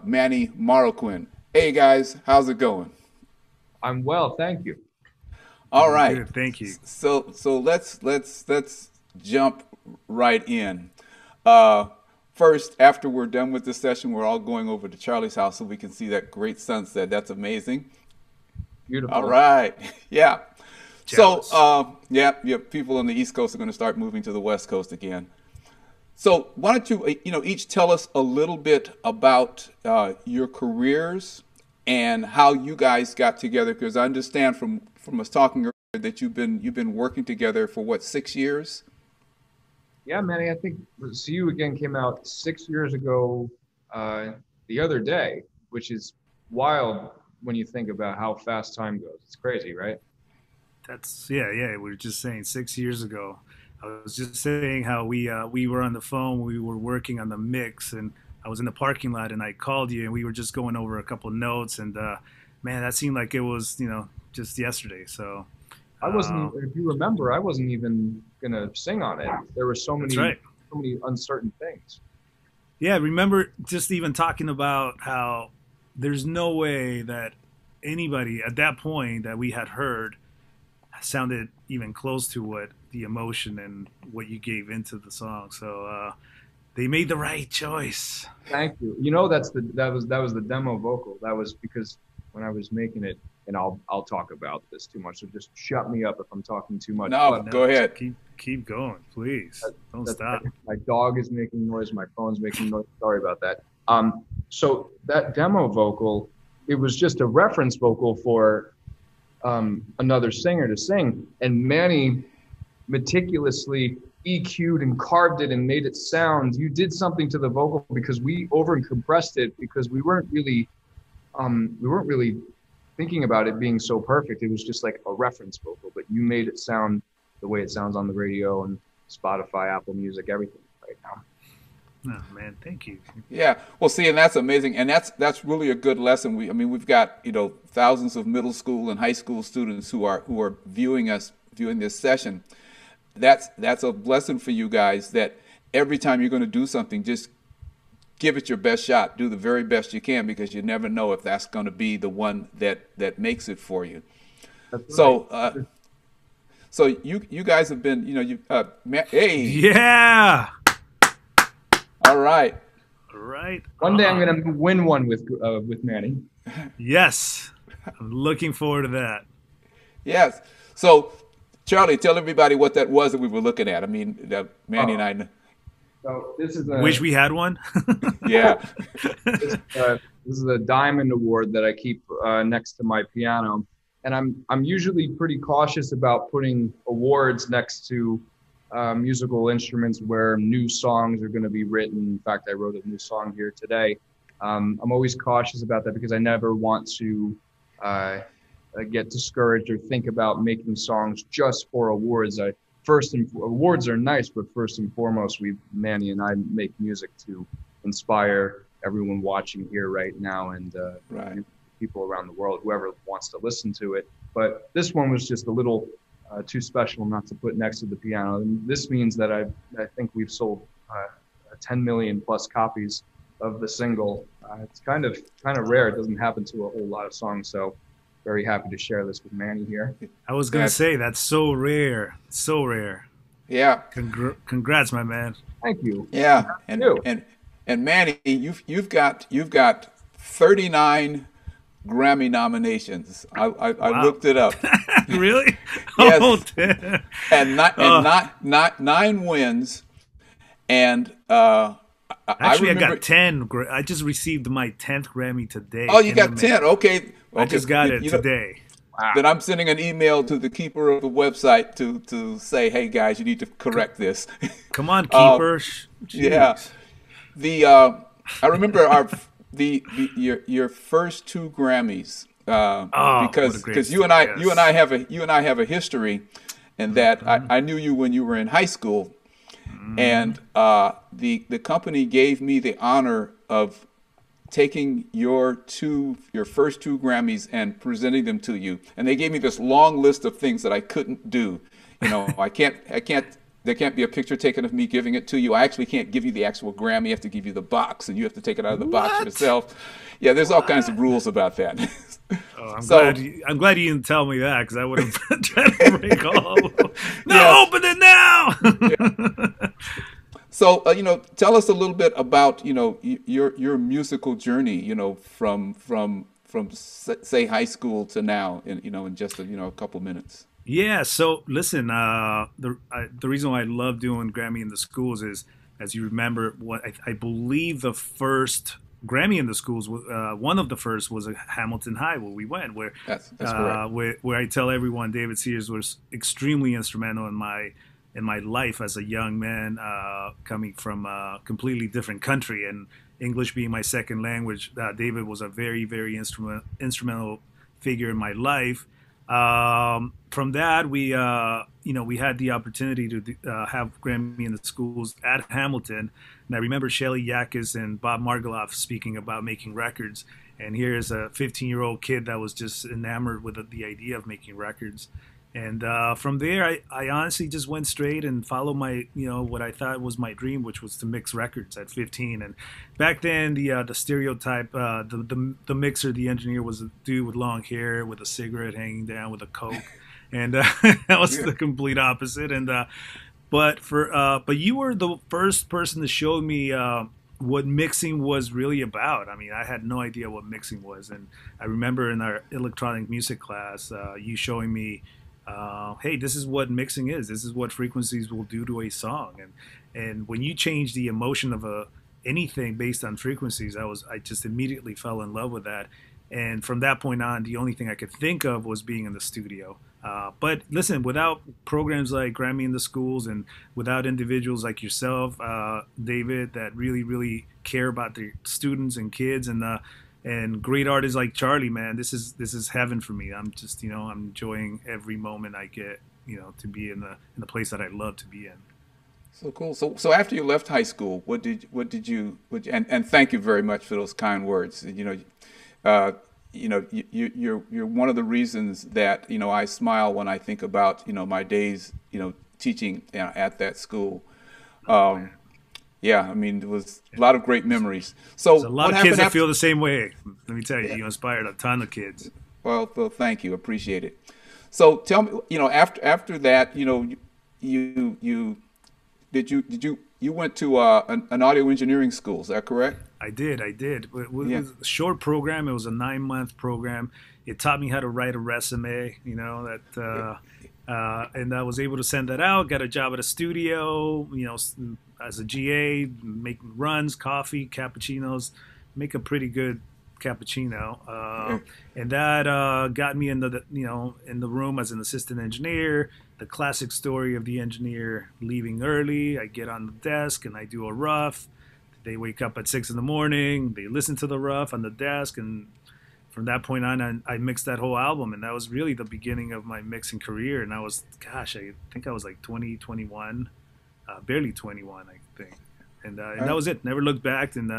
Manny Marroquin. Hey guys, how's it going? I'm well, thank you. All Doing right. good, thank you. So let's jump right in. Uh, First, after we're done with this session, we're all going over to Charlie's house so we can see that great sunset. That's amazing. All Beautiful. right. Yeah. So, Jealous. yeah, people on the East Coast are going to start moving to the West Coast again. So, why don't you, each tell us a little bit about your careers and how you guys got together? Because I understand from us talking earlier that you've been working together for what, 6 years? Yeah, Manny, I think See You Again came out 6 years ago uh, the other day, which is wild when you think about how fast time goes. It's crazy, right? That's yeah. We were just saying 6 years ago. I was just saying how we were on the phone. We were working on the mix, and I was in the parking lot, and I called you, and we were just going over a couple notes, and man, that seemed like it was just yesterday. So I wasn't, uh, if you remember, I wasn't even gonna sing on it. There were that's right. so many uncertain things. Yeah, remember just even talking about how there's no way that anybody at that point that we had heard sounded even close to what the emotion and what you gave into the song. So they made the right choice. Thank you. That was the demo vocal. That was because when I was making it, and I'll talk about this too much, so just shut me up if I'm talking too much. No, But go No, ahead. keep going, please. Don't That's stop. my dog is making noise, my phone's making noise. Sorry about that. So that demo vocal, it was just a reference vocal for another singer to sing, and Manny meticulously EQ'd and carved it and made it sound. You did something to the vocal because we over compressed it because we weren't really thinking about it being so perfect. It was just like a reference vocal, but you made it sound the way it sounds on the radio and Spotify, Apple Music, everything right now. Oh man, thank you. Yeah. Well, see, and that's amazing, and that's really a good lesson. I mean, we've got thousands of middle school and high school students who are viewing this session. That's a lesson for you guys that every time you're going to do something, just give it your best shot. Do the very best you can because you never know if that's going to be the one that makes it for you. That's right. So, so you guys have been, hey, Yeah. all right, Right One day I'm on. gonna win one with Manny. Yes. I'm looking forward to that. yes. So, Charlie, tell everybody what that was that we were looking at. I mean, Manny and Oh, I, so Wish we had one. yeah, this, uh, this is a diamond award that I keep next to my piano, and I'm usually pretty cautious about putting awards next to musical instruments where new songs are going to be written. In fact, I wrote a new song here today. I'm always cautious about that because I never want to get discouraged or think about making songs just for awards. Awards are nice, but first and foremost, Manny and I make music to inspire everyone watching here right now and right. people around the world, whoever wants to listen to it. But this one was just a little too special not to put next to the piano. And this means that I think we've sold 10 million plus copies of the single. It's kind of rare. It doesn't happen to a whole lot of songs. So very happy to share this with Manny here. I was gonna That's say that's so rare. So rare. yeah, Congrats, my man. Thank you. yeah, and You. and and Manny, you've got 39 Grammy nominations. I Wow. looked it up. Really? Oh, Yes, damn. and not and Oh, not nine wins. And I actually, I remember. got 10. I just received my 10th Grammy today Oh, you in the got mail. 10. Okay, I okay. just got it today. Wow. Then I'm sending an email to the keeper of the website to say, hey guys, you need to correct this. Come on, uh, keeper. yeah, Jeez. the I remember your first two Grammys Oh, what a great because story. Yes. you and I have a history, and that I knew you when you were in high school, and the company gave me the honor of taking your first two Grammys and presenting them to you, and they gave me this long list of things that I couldn't do. I can't there can't be a picture taken of me giving it to you. I actually can't give you the actual Grammy. I have to give you the box, and you have to take it out of the box What? yourself. Yeah, there's all kinds of What? rules about that. Oh, I'm So glad I'm glad you didn't tell me that, because I would have tried to break all. No, yes, open it now. so tell us a little bit about your musical journey. From say high school to now, in just a couple minutes. Yeah, so listen, the reason why I love doing Grammy in the schools is, as you remember, what I believe the first Grammy in the schools, one of the first was at Hamilton High, where we went, That's correct. where I tell everyone David Sears was extremely instrumental in my life as a young man, coming from a completely different country, and English being my second language. David was a very, very instrumental figure in my life. From that, we had the opportunity to have Grammy in the schools at Hamilton, and I remember Shelly Yakis and Bob Margoloff speaking about making records. And here's a 15-year-old kid that was just enamored with the idea of making records. And from there, I honestly just went straight and followed my, what I thought was my dream, which was to mix records at 15. And back then, the stereotype, the mixer, the engineer was a dude with long hair, with a cigarette hanging down, with a coke, and that was Yeah. the complete opposite. And but you were the first person to show me what mixing was really about. I mean, I had no idea what mixing was, and I remember in our electronic music class, you showing me, hey, this is what mixing is. This is what frequencies will do to a song, and when you change the emotion of anything based on frequencies, I just immediately fell in love with that. And from that point on, the only thing I could think of was being in the studio. But listen, without programs like Grammy in the schools, and without individuals like yourself, David, that really, really care about their students and kids, and great artists like Charlie, man, this is heaven for me. I'm just, I'm enjoying every moment I get, to be in the place that I love to be in. So cool. So after you left high school, and thank you very much for those kind words. You're one of the reasons that I smile when I think about my days teaching at that school. Oh man, Yeah, I mean it was a lot of great memories. there's So a lot what of kids happened that after? feel the same way. Let me tell you, Yeah, you inspired a ton of kids. well, thank you, appreciate it. So tell me, after that, you you went to an audio engineering school, is that correct? I did. I did. It Yeah. was a short program. It was a 9-month program. It taught me how to write a resume. And I was able to send that out. Got a job at a studio. As a GA, making runs, coffee, cappuccinos, make a pretty good cappuccino. Yeah. And that got me into in the room as an assistant engineer. The classic story of the engineer leaving early. I get on the desk and I do a rough. They wake up at 6 in the morning. They listen to the rough on the desk, and from that point on, I mixed that whole album, and that was really the beginning of my mixing career. And I was, gosh, I think I was like 20, 21, barely 21, I think, and that Uh, was it. Never looked back, and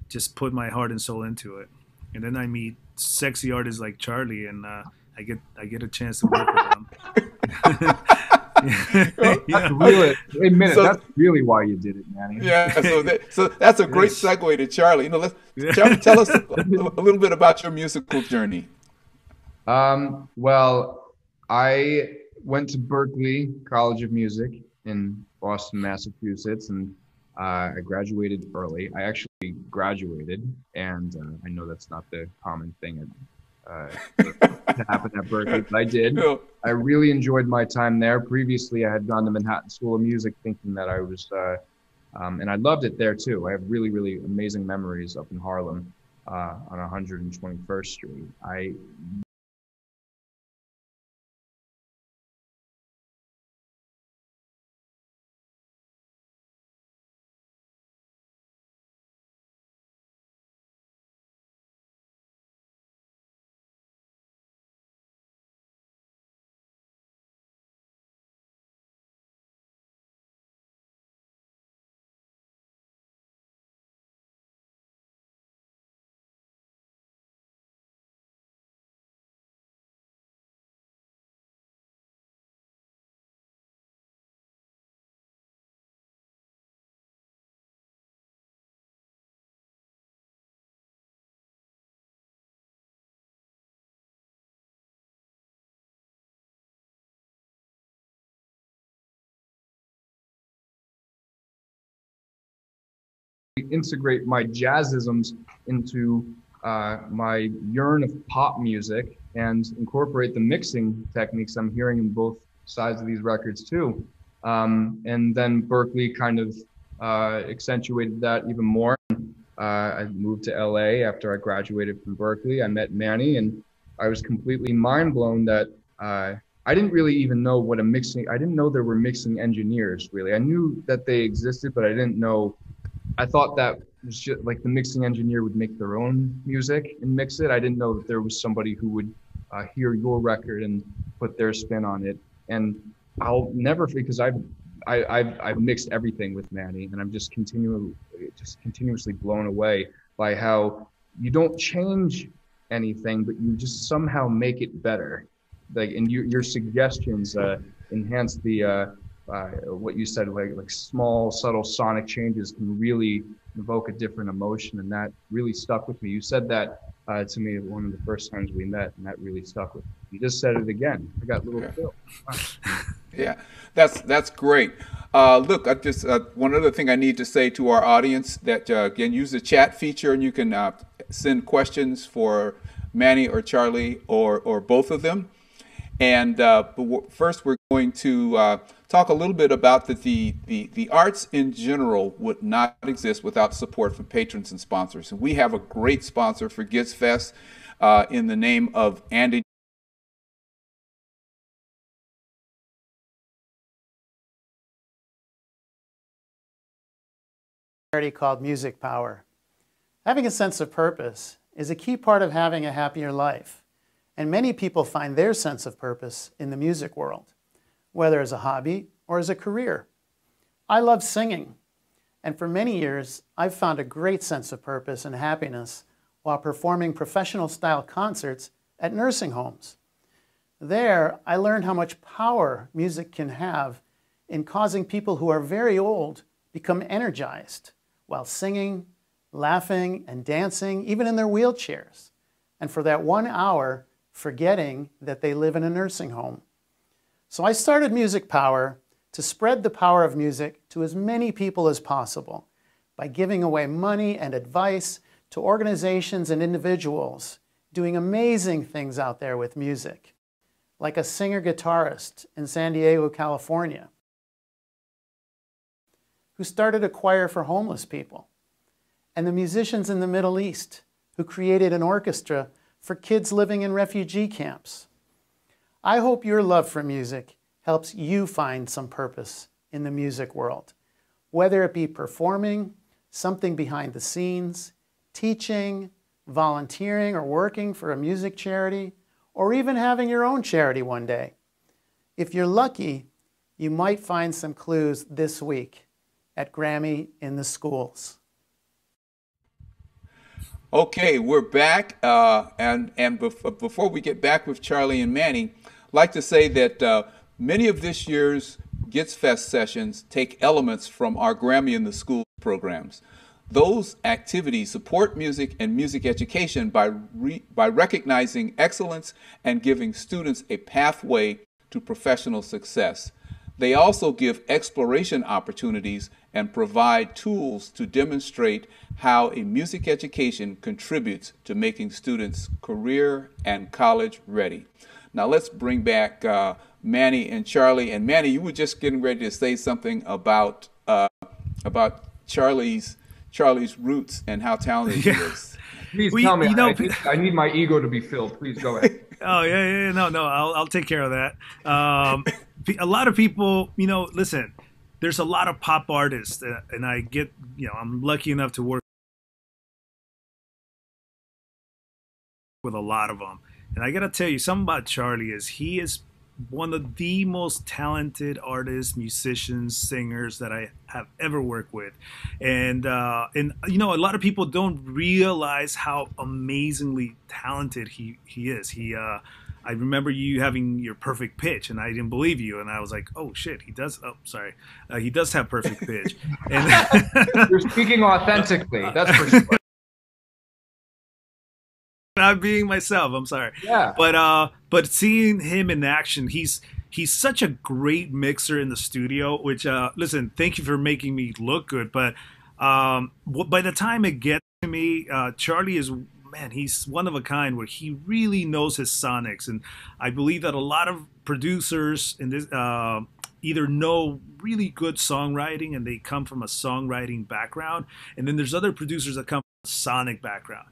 just put my heart and soul into it. And then I meet sexy artists like Charlie, and I get a chance to work with them. well, That's yeah. really, admit it. so That's really why you did it, Manny. yeah, so that's a great Yes. segue to Charlie. Let's Yeah. tell us a little bit about your musical journey. Well, I went to Berklee College of Music in Boston, Massachusetts, and I graduated early. I actually graduated, and I know that's not the common thing to happen at Berklee, but I did. Oh, I really enjoyed my time there. Previously, I had gone to Manhattan School of Music thinking that I was, and I loved it there too. I have really, really amazing memories up in Harlem on 121st Street. I integrate my jazzisms into my yearn of pop music and incorporate the mixing techniques I'm hearing in both sides of these records too. And then Berkeley kind of accentuated that even more. I moved to LA after I graduated from Berkeley. I met Manny, and I was completely mind blown that I didn't really even know what I didn't know there were mixing engineers really. I knew that they existed, but I didn't know. I thought that was just like the mixing engineer would make their own music and mix it. I didn't know that there was somebody who would hear your record and put their spin on it. And I'll never, because I've mixed everything with Manny, and I'm just continuously blown away by how you don't change anything, but you just somehow make it better. Like, and your suggestions enhance the what you said, like small, subtle sonic changes can really evoke a different emotion, and that really stuck with me. You said that to me one of the first times we met, and that really stuck with me. You just said it again. I got a little feel. Wow. Yeah, that's great. Look, I just one other thing I need to say to our audience that again, use the chat feature, and you can send questions for Manny or Charlie or both of them. And but first, we're going to talk a little bit about that the arts in general would not exist without support from patrons and sponsors. And we have a great sponsor for Gets Fest in the name of Andy. Called Music Power. Having a sense of purpose is a key part of having a happier life, and many people find their sense of purpose in the music world, whether as a hobby or as a career. I love singing, and for many years I've found a great sense of purpose and happiness while performing professional-style concerts at nursing homes. There, I learned how much power music can have in causing people who are very old become energized while singing, laughing, and dancing, even in their wheelchairs, and for that 1 hour, forgetting that they live in a nursing home. So I started Music Power to spread the power of music to as many people as possible by giving away money and advice to organizations and individuals doing amazing things out there with music, like a singer-guitarist in San Diego, California, who started a choir for homeless people, and the musicians in the Middle East who created an orchestra for kids living in refugee camps. I hope your love for music helps you find some purpose in the music world, whether it be performing, something behind the scenes, teaching, volunteering, or working for a music charity, or even having your own charity one day. If you're lucky, you might find some clues this week at GRAMMY in the schools. Okay, we're back, before we get back with Charlie and Manny, I'd like to say that many of this year's Gets Fest sessions take elements from our Grammy in the Schools programs. Those activities support music and music education by recognizing excellence and giving students a pathway to professional success. They also give exploration opportunities and provide tools to demonstrate how a music education contributes to making students career and college ready. Now let's bring back Manny and Charlie. And Manny, you were just getting ready to say something about Charlie's roots and how talented he is. Please tell me. I need my ego to be filled. Please go ahead. Oh yeah. No. I'll take care of that. A lot of people, listen. There's a lot of pop artists, and I get, I'm lucky enough to work with a lot of them. And I gotta tell you, something about Charlie is he is one of the most talented artists, musicians, singers that I have ever worked with. And a lot of people don't realize how amazingly talented he is. I remember you having your perfect pitch, and I didn't believe you, and I was like, "Oh shit, he does." Oh, sorry, he does have perfect pitch. And you're speaking authentically. That's for sure. Not being myself. I'm sorry. Yeah. But seeing him in action, he's such a great mixer in the studio. Which listen, thank you for making me look good, but By the time it gets to me, Charlie is, man, he's one of a kind where he really knows his sonics, and I believe that a lot of producers in this either know really good songwriting and they come from a songwriting background, and then there's other producers that come from a sonic background.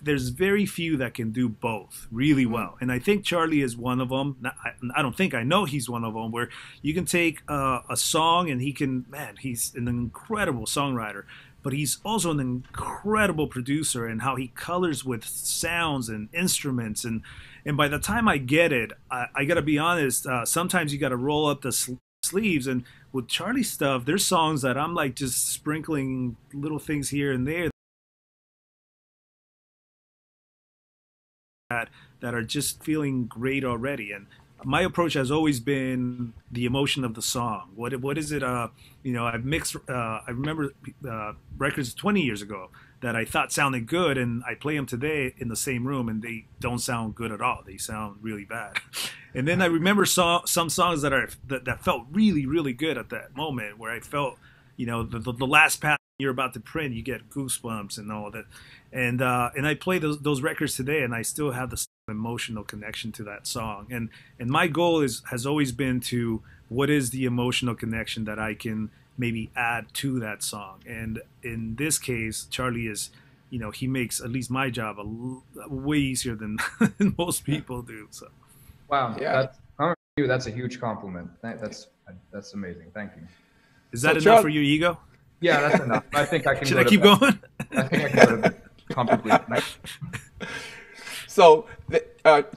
There's very few that can do both really well, and I think Charlie is one of them. I don't think, I know he's one of them, where you can take a song and he's an incredible songwriter, but he's also an incredible producer, and how he colors with sounds and instruments. And by the time I get it, I got to be honest, sometimes you got to roll up the sleeves. And with Charlie's stuff, there's songs that I'm like just sprinkling little things here and there that are just feeling great already. And my approach has always been the emotion of the song. What is it? I've mixed. I remember records 20 years ago that I thought sounded good, and I play them today in the same room, and they don't sound good at all. They sound really bad. And then I remember some songs that felt really, really good at that moment, where I felt, the last pattern you're about to print, you get goosebumps and all that. And I play those records today, and I still have the emotional connection to that song. And my goal has always been to, what is the emotional connection that I can maybe add to that song? And in this case, Charlie is, he makes at least my job way easier than most people do. So, wow, yeah, that's a huge compliment. That's amazing. Thank you. Is that enough for your ego? Yeah, that's enough. I think I can. Should I keep going? I think I can go to comfortably. So,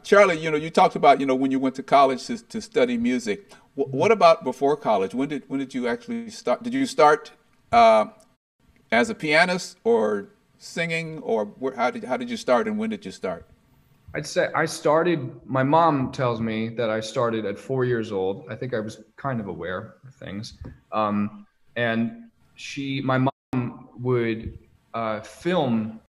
Charlie, you talked about, when you went to college to study music. What about before college? When did you actually start? Did you start as a pianist or singing, or how did you start, and when did you start? I'd say I started. My mom tells me that I started at 4 years old. I think I was kind of aware of things, and my mom would film.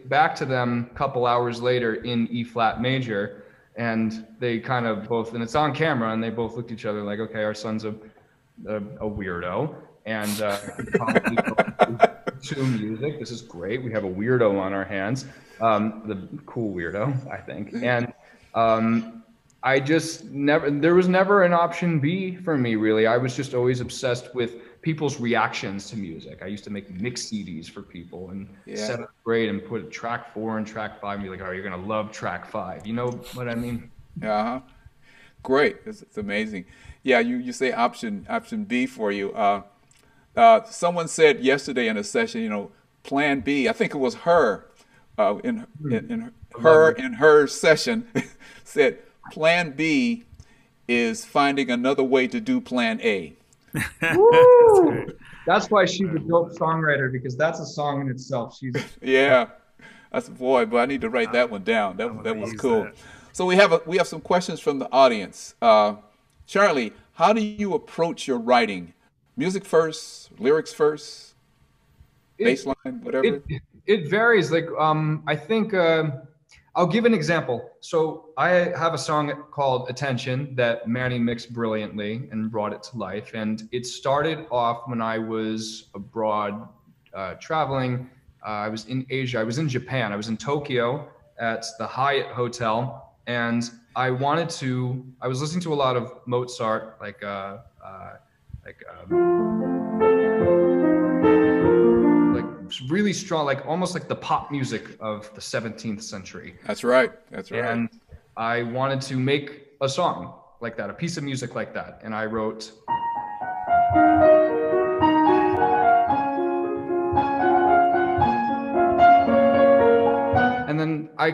Back to them a couple hours later in E flat major, and they kind of both, and it's on camera, and they both looked at each other like, okay, our son's a weirdo, and to music, this is great, we have a weirdo on our hands, the cool weirdo, I think. And I just there was never an option B for me, really. I was just always obsessed with people's reactions to music. I used to make mix CDs for people in 7th grade and put track 4 and track 5 and be like, oh, you're going to love track 5. You know what I mean? Uh-huh. Great. It's amazing. Yeah, you say option B for you. Someone said yesterday in a session, plan B, I think it was her, in her session, said plan B is finding another way to do plan A. Woo! That's why she's a dope songwriter, because that's a song in itself. Yeah, that's boy, but I need to write that one down. That was cool. So we have some questions from the audience. Charlie, how do you approach your writing? Music first, lyrics first, bass line, whatever. It varies. Like I think I'll give an example. So I have a song called Attention that Manny mixed brilliantly and brought it to life. And it started off when I was abroad traveling. I was in Asia. I was in Japan. I was in Tokyo at the Hyatt Hotel. And I was listening to a lot of Mozart, like really strong, like almost like the pop music of the 17th century. That's right. And I wanted to make a song like that, a piece of music like that. And I wrote, and then I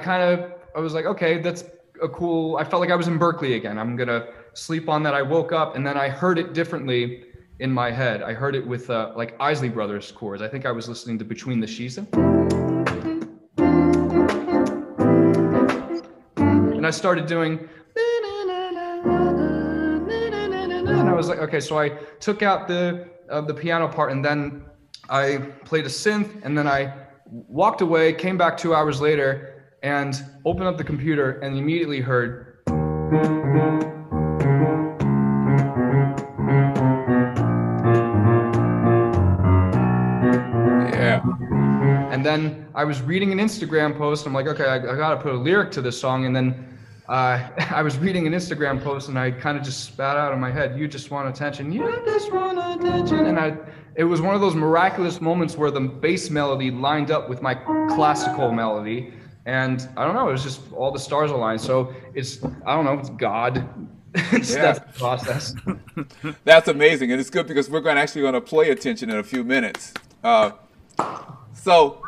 was like, okay, that's a cool, I felt like I was in Berkeley again. I'm gonna sleep on that. I woke up and then I heard it differently in my head. I heard it with like Isley Brothers chords. I think I was listening to Between the Sheets. And I started doing, and I was like, okay, so I took out the piano part, and then I played a synth, and then I walked away, came back 2 hours later, and opened up the computer, and immediately heard. Yeah. And then I was reading an Instagram post. I'm like, okay, I gotta put a lyric to this song. And then I was reading an Instagram post, and I kind of just spat out in my head, "You just want attention. You just want attention." And it was one of those miraculous moments where the bass melody lined up with my classical melody. And I don't know, it was just all the stars aligned. So I don't know, it's God. That's the process. That's amazing, and it's good because we're actually going to play Attention in a few minutes. So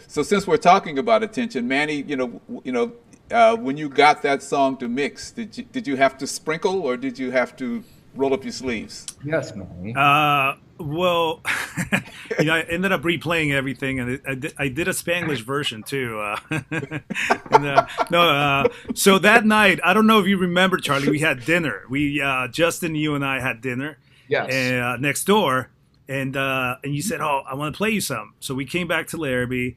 since we're talking about Attention, Manny, when you got that song to mix, did you have to sprinkle, or did you have to roll up your sleeves? Yes, Manny. Well, I ended up replaying everything, and I did a Spanglish version too. So that night, I don't know if you remember, Charlie, we had dinner. Justin, you and I had dinner. Yes. Next door, and you said, "Oh, I want to play you some." So we came back to Larrabee.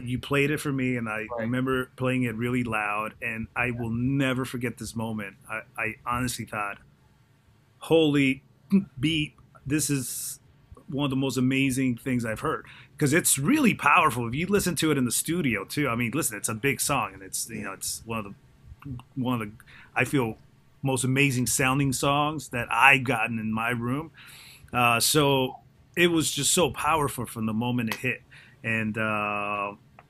You played it for me, and I remember playing it really loud, and I will never forget this moment. I honestly thought, holy beat, this is one of the most amazing things I've heard, because it's really powerful. If you listen to it in the studio too, I mean, listen, it's a big song, and it's one of the I feel most amazing sounding songs that I've gotten in my room. So it was just so powerful from the moment it hit, and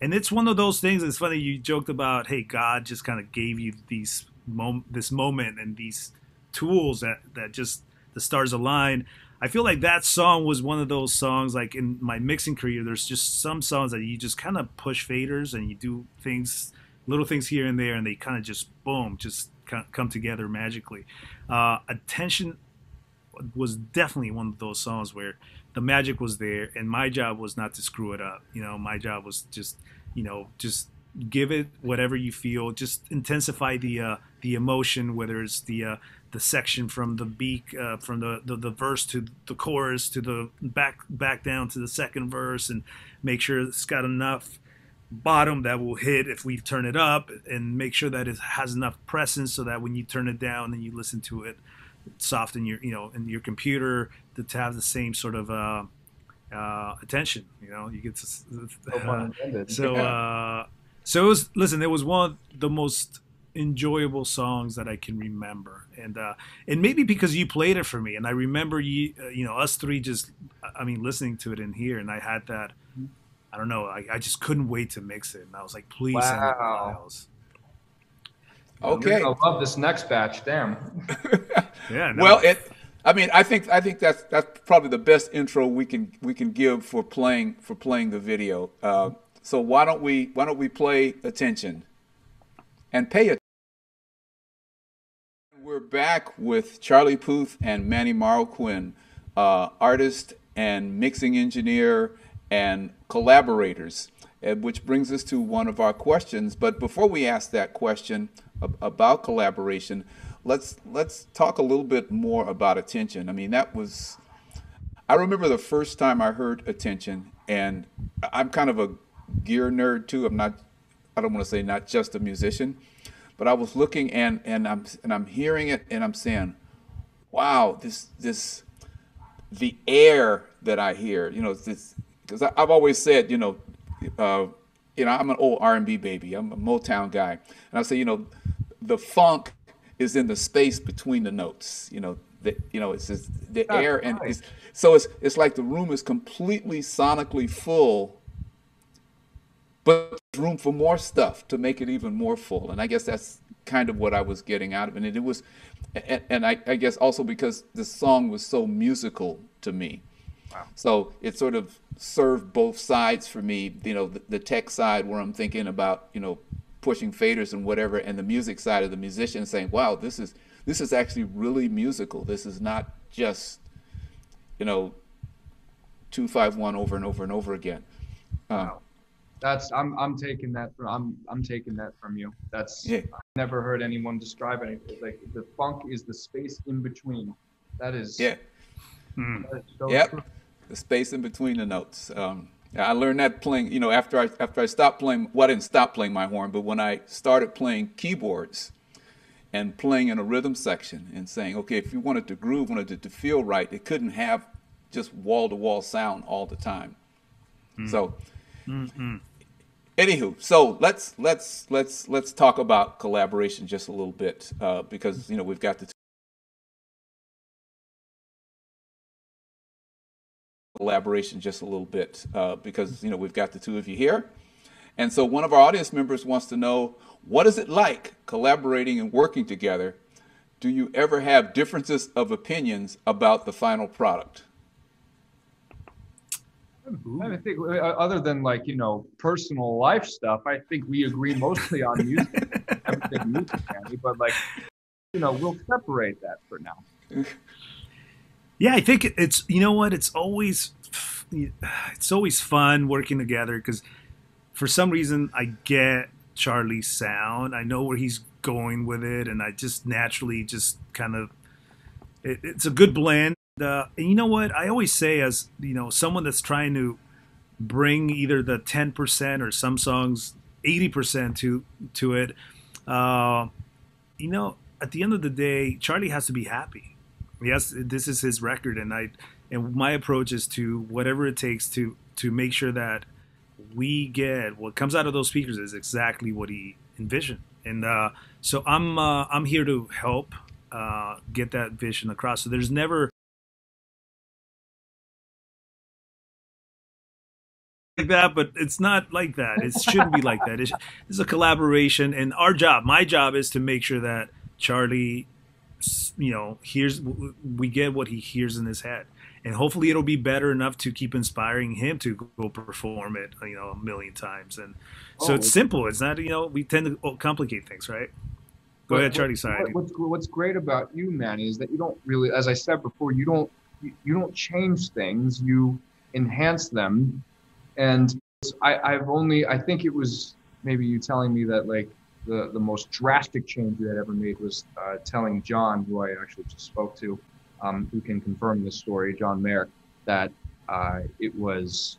it's one of those things. It's funny you joked about, hey, God just kind of gave you this moment and these tools that just the stars align. I feel like that song was one of those songs, like in my mixing career, there's just some songs that you just kind of push faders and you do things, little things here and there, and they kind of just, boom, just come together magically. Attention was definitely one of those songs where the magic was there, and my job was not to screw it up. My job was just give it whatever you feel, just intensify the emotion, whether it's the section from the beat, from the verse to the chorus to the back down to the second verse, and make sure it's got enough bottom that will hit if we turn it up, and make sure that it has enough presence so that when you turn it down and you listen to it soft in your in your computer, to have the same sort of attention. You get to, so it was, listen, it was one of the most enjoyable songs that I can remember, and maybe because you played it for me, and I remember us three just, listening to it in here, and I had that, I don't know, I just couldn't wait to mix it, and I was like, please send me the files. Okay, I love this next batch. Damn. Yeah. No. Well, I think that's probably the best intro we can give for playing the video. So why don't we play Attention and pay attention. We're back with Charlie Puth and Manny Marroquin, artist and mixing engineer and collaborators, which brings us to one of our questions. But before we ask that question about collaboration, let's talk a little bit more about Attention. I remember the first time I heard Attention, and I'm kind of a gear nerd too. I don't want to say not just a musician, but I was looking and I'm hearing it, and I'm saying, wow, the air that I hear, because I've always said, I'm an old R&B baby. I'm a Motown guy, and I say, the funk is in the space between the notes. It's just the air, and it's like the room is completely sonically full, but there's room for more stuff to make it even more full. And I guess that's kind of what I was getting out of it. And it was, and I guess also because the song was so musical to me. Wow. So it sort of served both sides for me, the tech side where I'm thinking about, pushing faders and whatever, and the music side of the musician saying, wow, this is actually really musical. This is not just, 2-5-1 over and over and over again. Wow. I'm taking that from I'm taking that from you. That's Yeah. I've never heard anyone describe anything like the funk is the space in between. That is, Yeah. that is so true. Yep. The space in between the notes. I learned that playing, after I stopped playing. Well, I didn't stop playing my horn, but when I started playing keyboards and playing in a rhythm section and saying, okay, if you wanted to groove, wanted it to feel right, it couldn't have just wall to wall sound all the time. So, anywho, so let's talk about collaboration just a little bit because we've got the collaboration just a little bit because we've got the two of you here, and so one of our audience members wants to know, what is it like collaborating and working together? Do you ever have differences of opinions about the final product? I think other than like personal life stuff, I think we agree mostly on music, everything music, Manny, but like we'll separate that for now. Yeah, I think it's what it's always fun working together because for some reason I get Charlie's sound. I know where he's going with it, and I just naturally just kind of it's a good blend. And you know what I always say, as someone that's trying to bring either the 10% or some songs 80% to it. At the end of the day, Charlie has to be happy. Yes, this is his record, and my approach is to whatever it takes to make sure that we get what comes out of those speakers is exactly what he envisioned, and so I'm here to help get that vision across. So there's never like that, but it's not like that. It shouldn't be like that. It's a collaboration, and my job is to make sure that Charlie we get what he hears in his head, and hopefully it'll be better enough to keep inspiring him to go perform it a million times. And so it's simple. It's not we tend to complicate things, right? Go ahead, Charlie. Sorry. What's great about you, Manny, is that you don't really, as I said before, you don't change things, you enhance them. And I think it was maybe you telling me that like the most drastic change you had ever made was telling John, who I actually just spoke to, who can confirm this story, John Mayer, that it was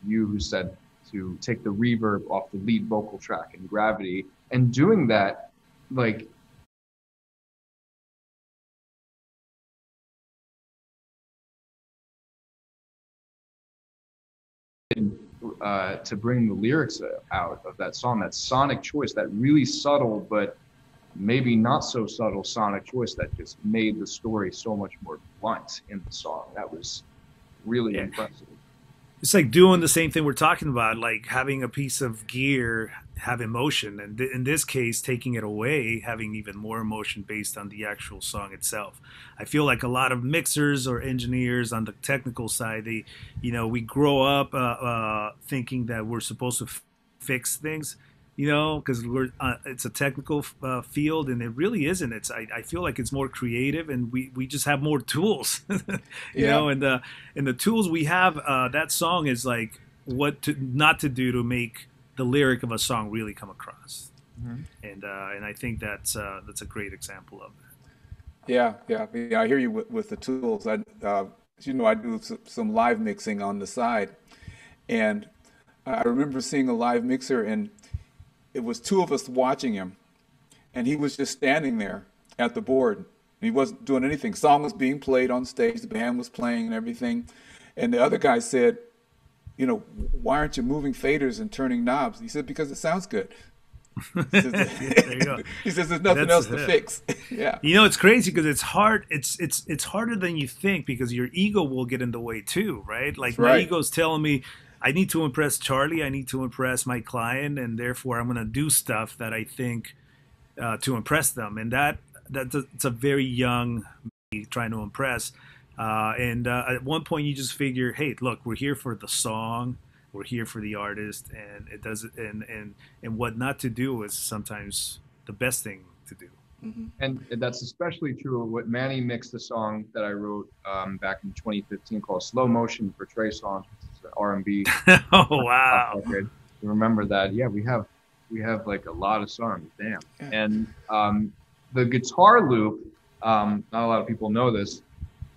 you who said to take the reverb off the lead vocal track in Gravity, and doing that, like, to bring the lyrics out of that song, that sonic choice, that really subtle but maybe not so subtle sonic choice that just made the story so much more blunt in the song. That was really impressive. It's like doing the same thing we're talking about, like having a piece of gear have emotion, and in this case, taking it away, having even more emotion based on the actual song itself. I feel like a lot of mixers or engineers on the technical side, we grow up thinking that we're supposed to fix things, because it's a technical field, and it really isn't. I feel like it's more creative, and we just have more tools, you know, and the tools we have. That song is like what not to do to make the lyric of a song really come across, and I think that's a great example of that. Yeah. I hear you with the tools. I do some live mixing on the side, and I remember seeing a live mixer, and it was two of us watching him, and he was just standing there at the board. And he wasn't doing anything. Song was being played on stage, the band was playing and everything. And the other guy said, why aren't you moving faders and turning knobs? He said, because it sounds good. He says, there you go. He says there's nothing else to fix. Yeah. It's crazy because it's hard. It's harder than you think, because your ego will get in the way too, right? Like my ego's telling me, I need to impress Charlie. I need to impress my client, and therefore I'm going to do stuff that I think to impress them. And it's a very young me trying to impress. And at one point, you just figure, hey, look, we're here for the song, we're here for the artist, and it does. And what not to do is sometimes the best thing to do. Mm-hmm. And that's especially true of what Manny mixed the song that I wrote back in 2015 called "Slow Motion" for Trey Songz, which is an R&B. Oh wow! remember that. Yeah, we have like a lot of songs. Damn. And the guitar loop. Not a lot of people know this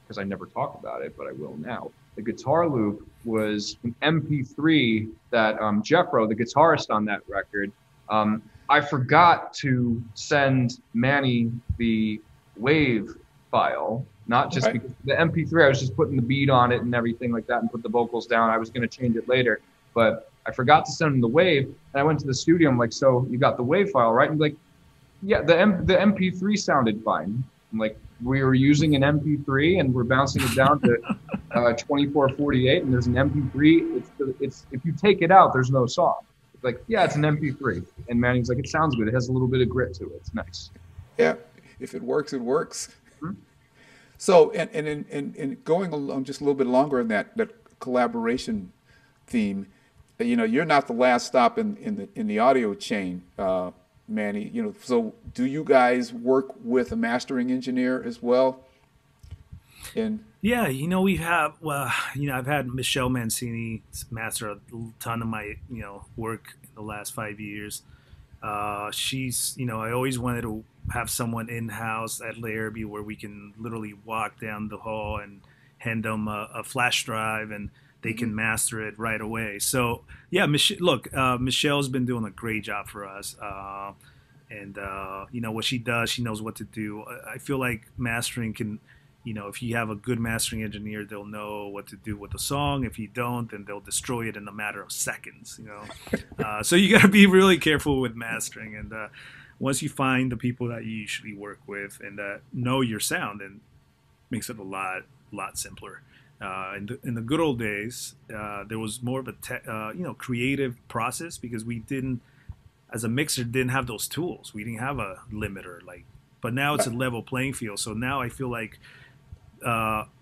because I never talk about it, but I will now. The guitar loop was an MP3 that Jeffro, the guitarist on that record, I forgot to send Manny the wave file, not just because the MP3, I was just putting the beat on it and everything like that and put the vocals down. I was going to change it later, but I forgot to send him the wave. And I went to the studio. I'm like, so you got the wave file, right? And like, yeah, the MP3 sounded fine. I'm like, we were using an MP3 and we're bouncing it down to 2448, and there's an MP3. It's if you take it out, there's no song. It's like, yeah, it's an MP3. And Manny's like, it sounds good. It has a little bit of grit to it. It's nice. Yeah, if it works, it works. Mm-hmm. So, and going along just a little bit longer in that collaboration theme, you know, you're not the last stop in the audio chain, Manny. You know, so do you guys work with a mastering engineer as well? Yeah, you know, we have, well, you know, I've had Michelle Mancini master a ton of my, you know, work in the last 5 years. She's, you know, I always wanted to have someone in-house at Larrabee where we can literally walk down the hall and hand them a flash drive and they can master it right away. So, yeah, Michelle's been doing a great job for us. And you know, what she does, she knows what to do. I feel like mastering can, you know, if you have a good mastering engineer, they'll know what to do with the song. If you don't, then they'll destroy it in a matter of seconds, you know. So you got to be really careful with mastering. And once you find the people that you usually work with and that know your sound, and makes it a lot simpler. In the good old days, there was more of a you know, creative process because we didn't, as a mixer, didn't have those tools. We didn't have a limiter, but now it's a level playing field. So now I feel like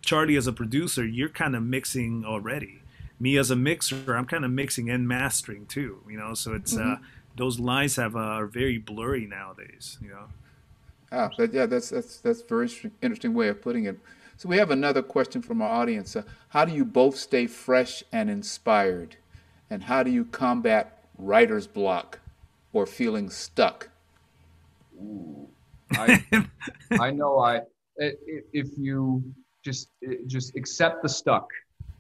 Charlie, as a producer, you're kind of mixing already. Me as a mixer, I'm kind of mixing and mastering too, you know. So it's those lines are very blurry nowadays, you know. That's a very interesting way of putting it. So we have another question from our audience. How do you both stay fresh and inspired, and how do you combat writer's block or feeling stuck? Ooh, I know if you just accept the stuck.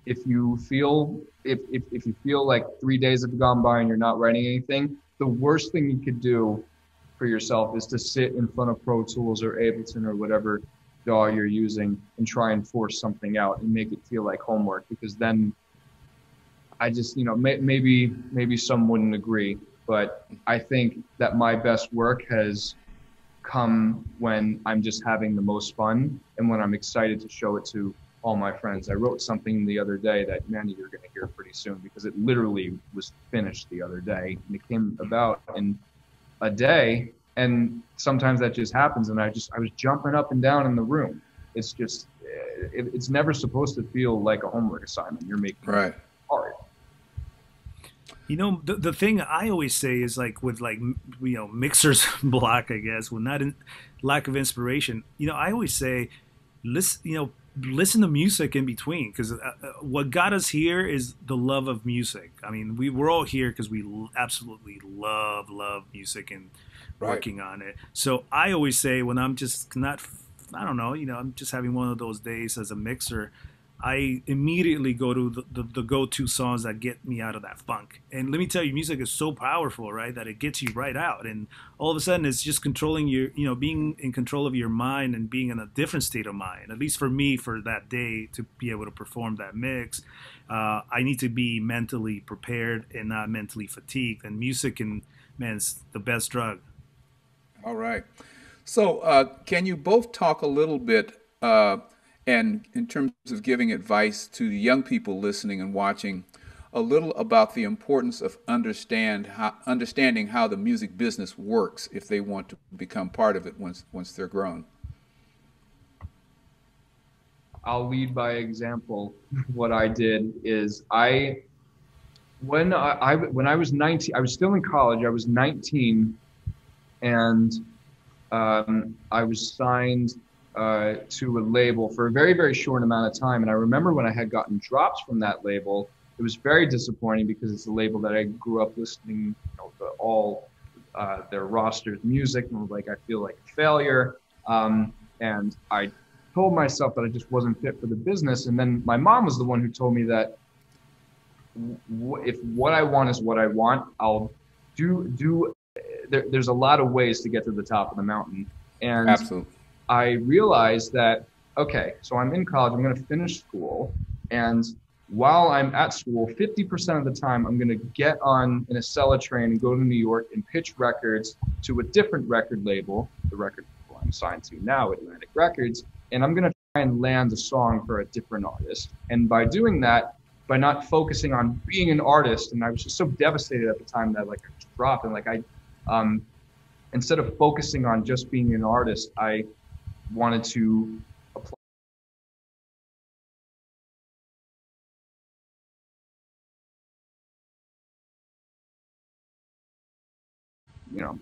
If you feel like 3 days have gone by and you're not writing anything, the worst thing you could do for yourself is to sit in front of Pro Tools or Ableton or whatever DAW you're using and try and force something out and make it feel like homework, because then I just, you know, maybe some wouldn't agree, but I think that my best work has come when I'm just having the most fun and when I'm excited to show it to all my friends. I wrote something the other day that, Manny, you're going to hear pretty soon, because it literally was finished the other day and it came about in a day. And sometimes that just happens, and I was jumping up and down in the room. It's just, it's never supposed to feel like a homework assignment. You're making it hard. You know, the thing I always say is, like, with, like, you know, mixer's block, I guess, when not in lack of inspiration, you know, I always say, listen to music in between, because what got us here is the love of music. I mean, we're all here because we absolutely love music and working on it. So I always say, when I'm just not, I don't know, you know, I'm just having one of those days as a mixer, I immediately go to the go-to songs that get me out of that funk. And let me tell you, music is so powerful, right, that it gets you right out. And all of a sudden, it's just controlling your, you know, being in control of your mind and being in a different state of mind. At least for me, for that day, to be able to perform that mix, I need to be mentally prepared and not mentally fatigued. And music is the best drug. All right. So can you both talk a little bit, and in terms of giving advice to the young people listening and watching, a little about the importance of understanding how the music business works if they want to become part of it once they're grown? I'll lead by example. What I did is when I was 19, I was still in college. I was 19, and I was signed to a label for a very, very short amount of time. And I remember when I had gotten drops from that label, it was very disappointing because it's a label that I grew up listening, to all their roster's music, and was like, I feel like a failure. And I told myself that I just wasn't fit for the business. And then my mom was the one who told me that if what I want is what I want, I'll do. There's a lot of ways to get to the top of the mountain. And Absolutely. I realized that, okay, so I'm in college, I'm going to finish school. And while I'm at school, 50% of the time, I'm going to get on an Acela train and go to New York and pitch records to a different record label, the record label I'm signed to now, Atlantic Records. And I'm going to try and land a song for a different artist. And by doing that, by not focusing on being an artist, and I was just so devastated at the time that like I just dropped, and like instead of focusing on just being an artist, I wanted to apply.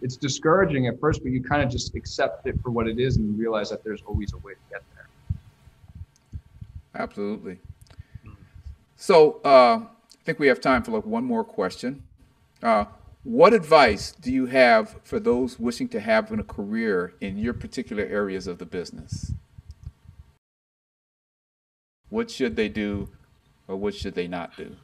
It's discouraging at first, but you kind of just accept it for what it is, and you realize that there's always a way to get there. Absolutely. So I think we have time for like one more question. What advice do you have for those wishing to have a career in your particular areas of the business? What should they do, or what should they not do?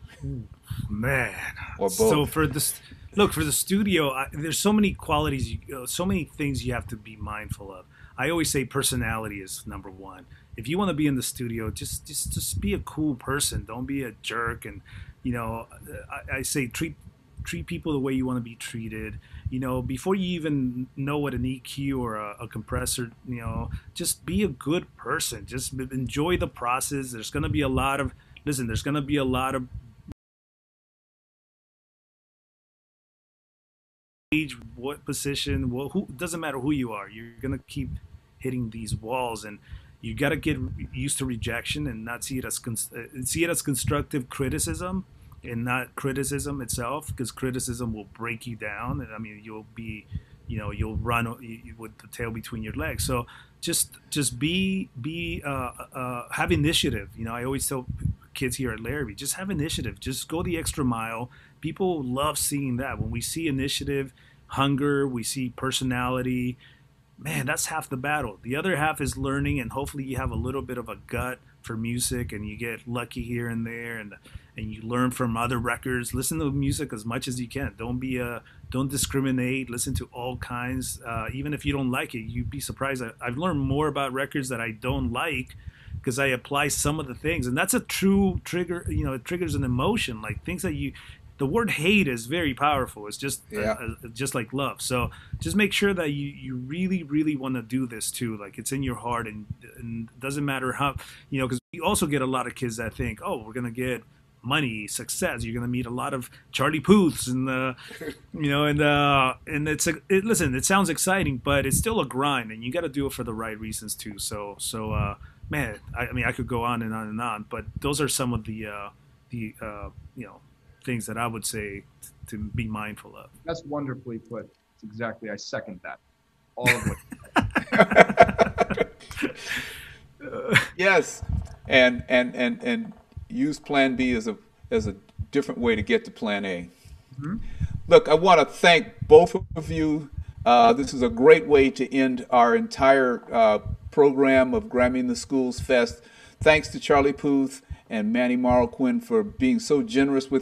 Man, Or both. so for this, look, for the studio, there's so many qualities, so many things you have to be mindful of. I always say personality is number one. If you want to be in the studio, just be a cool person. Don't be a jerk. And I say treat people the way you want to be treated. Before you even know what an EQ or a compressor, just be a good person. Just enjoy the process. There's going to be a lot of age, what position, who, doesn't matter who you are. You're going to keep hitting these walls, and you got to get used to rejection and not see it as constructive criticism and not criticism itself, because criticism will break you down. And I mean, you'll run with the tail between your legs. So just have initiative. I always tell kids here at Larrabee, just have initiative. Just go the extra mile. People love seeing that. When we see initiative, hunger, we see personality, man, that's half the battle. The other half is learning, and hopefully you have a little bit of a gut for music, and you get lucky here and there, and you learn from other records. Listen to music as much as you can. Don't discriminate. Listen to all kinds. Even if you don't like it, you'd be surprised. I've learned more about records that I don't like because I apply some of the things, and that's a true trigger. It triggers an emotion, like things that you. The word hate is very powerful. It's just just like love. So just make sure that you really, really want to do this too. Like it's in your heart, and it doesn't matter how, because we also get a lot of kids that think, oh, we're going to get money, success. You're going to meet a lot of Charlie Puths and, and listen, it sounds exciting, but it's still a grind, and you got to do it for the right reasons too. So man, I mean, I could go on and on and on, but those are some of the things that I would say to be mindful of. That's wonderfully put. It's exactly. I second that. All of it. Yes, and use Plan B as a different way to get to Plan A. Mm-hmm. Look, I want to thank both of you. This is a great way to end our entire program of Grammy in the Schools Fest. Thanks to Charlie Puth and Manny Marroquin for being so generous with